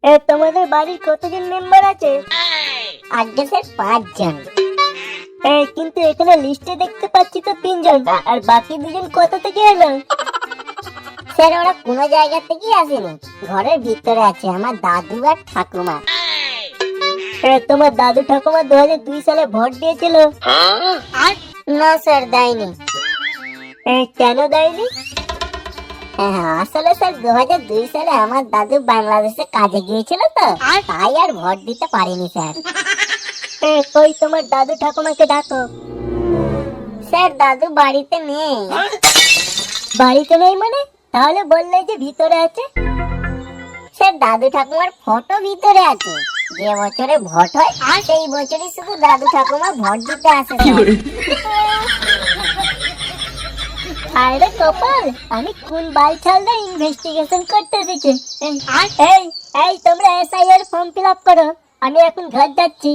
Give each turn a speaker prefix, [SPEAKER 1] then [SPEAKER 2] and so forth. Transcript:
[SPEAKER 1] তোমাদের বাড়ির কতজন মেম্বার আছে?
[SPEAKER 2] আজকে স্যার 5 জন।
[SPEAKER 1] কিন্তু এখানে লিস্টে দেখতে পাচ্ছি তো 3 জন, আর বাকি 2জন কোথা থেকে এলো?
[SPEAKER 2] স্যার ওরা কোনো জায়গা থেকেই আসেনি, ঘরের ভিতরে আছে আমার দাদু আর ঠাকুমা।
[SPEAKER 1] তোমার দাদু ঠাকুমা 2002 সালে ভোট দিয়েছিল?
[SPEAKER 2] না স্যার দেয়নি।
[SPEAKER 1] কেন দেয়নি?
[SPEAKER 2] আসলে স্যার 2002 সালে আমার দাদু বাংলাদেশে কাজে গিয়েছিল তো, তাই আর ভোট দিতে পারিনি স্যার।
[SPEAKER 1] কই তোমার দাদু ঠাকুমাকে ডাকো।
[SPEAKER 2] স্যার দাদু বাড়িতে নেই।
[SPEAKER 1] বাড়িতে নেই মানে? তাহলে বললে যে ভিতরে আছে।
[SPEAKER 2] স্যার দাদু ঠাকুমার ফটো ভিতরে আছে, যে বছরে ভোট হয় সেই বছরই শুধু দাদু ঠাকুমা ভোট দিতে আসে স্যার।
[SPEAKER 1] আরে কপাল, আমি কোন বালছালদের ইনভেস্টিগেশন করতে এসেছি। এই তোমরা এসআইআর ফর্ম ফিল আপ করো, আমি এখন ঘর যাচ্ছি।